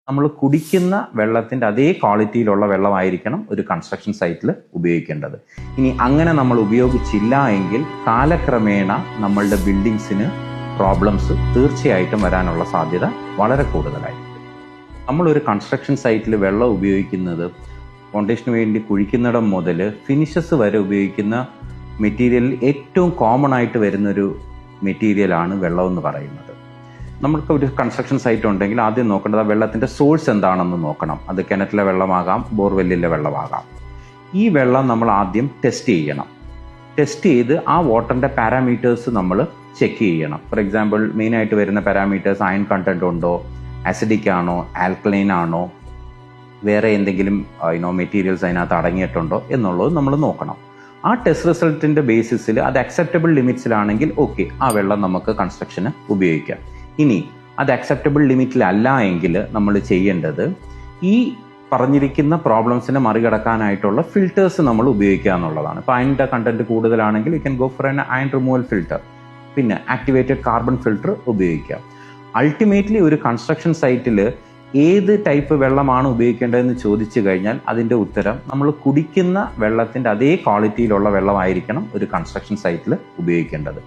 നമ്മൾ കുടിക്കുന്ന വെള്ളത്തിൻ്റെ അതേ ക്വാളിറ്റിയിലുള്ള വെള്ളമായിരിക്കണം ഒരു കൺസ്ട്രക്ഷൻ സൈറ്റിൽ ഉപയോഗിക്കേണ്ടത്. ഇനി അങ്ങനെ നമ്മൾ ഉപയോഗിച്ചില്ല എങ്കിൽ കാലക്രമേണ നമ്മളുടെ ബിൽഡിങ്സിന് പ്രോബ്ലംസ് തീർച്ചയായിട്ടും വരാനുള്ള സാധ്യത വളരെ കൂടുതലായിരിക്കും. നമ്മളൊരു കൺസ്ട്രക്ഷൻ സൈറ്റിൽ വെള്ളം ഉപയോഗിക്കുന്നത് ഫൗണ്ടേഷന് വേണ്ടി കുഴിക്കുന്നിടം മുതൽ ഫിനിഷസ് വരെ ഉപയോഗിക്കുന്ന മെറ്റീരിയലിൽ ഏറ്റവും കോമൺ ആയിട്ട് വരുന്നൊരു മെറ്റീരിയലാണ് വെള്ളം എന്ന് പറയുന്നത്. നമുക്ക് ഒരു കൺസ്ട്രക്ഷൻ സൈറ്റ് ഉണ്ടെങ്കിൽ ആദ്യം നോക്കേണ്ടത് ആ വെള്ളത്തിൻ്റെ സോഴ്സ് എന്താണെന്ന് നോക്കണം. അത് കിണറ്റിലെ വെള്ളമാകാം, ബോർവെല്ലിലെ വെള്ളമാകാം. ഈ വെള്ളം നമ്മൾ ആദ്യം ടെസ്റ്റ് ചെയ്യണം. ടെസ്റ്റ് ചെയ്ത് ആ വാട്ടറിൻ്റെ പാരാമീറ്റേഴ്സ് നമ്മൾ ചെക്ക് ചെയ്യണം. ഫോർ എക്സാമ്പിൾ മെയിനായിട്ട് വരുന്ന പാരാമീറ്റേഴ്സ് അയൺ കണ്ടന്റ് ഉണ്ടോ, ആസിഡിക് ആണോ, ആൽക്കലൈൻ ആണോ, വേറെ എന്തെങ്കിലും മെറ്റീരിയൽസ് അതിനകത്ത് അടങ്ങിയിട്ടുണ്ടോ എന്നുള്ളത് നമ്മൾ നോക്കണം. ആ ടെസ്റ്റ് റിസൾട്ടിൻ്റെ ബേസിസിൽ അത് അക്സെപ്റ്റബിൾ ലിമിറ്റ്സിലാണെങ്കിൽ ഓക്കെ, ആ വെള്ളം നമുക്ക് കൺസ്ട്രക്ഷന് ഉപയോഗിക്കാം. ഇനി അത് അക്സെപ്റ്റബിൾ ലിമിറ്റിലല്ല എങ്കിൽ നമ്മൾ ചെയ്യേണ്ടത് ഈ പറഞ്ഞിരിക്കുന്ന പ്രോബ്ലംസിനെ മറികടക്കാനായിട്ടുള്ള ഫിൽറ്റേഴ്സ് നമ്മൾ ഉപയോഗിക്കുക എന്നുള്ളതാണ്. ഇപ്പോൾ അയണിൻ്റെ കണ്ടന്റ് കൂടുതലാണെങ്കിൽ you can go for N iron removal filter, പിന്നെ ആക്ടിവേറ്റഡ് കാർബൺ ഫിൽറ്റർ ഉപയോഗിക്കാം. അൾട്ടിമേറ്റ്ലി ഒരു കൺസ്ട്രക്ഷൻ സൈറ്റിൽ ഏത് ടൈപ്പ് വെള്ളമാണ് ഉപയോഗിക്കേണ്ടതെന്ന് ചോദിച്ചു കഴിഞ്ഞാൽ അതിൻ്റെ ഉത്തരം നമ്മൾ കുടിക്കുന്ന വെള്ളത്തിൻ്റെ അതേ ക്വാളിറ്റിയിലുള്ള വെള്ളമായിരിക്കണം ഒരു കൺസ്ട്രക്ഷൻ സൈറ്റിൽ ഉപയോഗിക്കേണ്ടത്.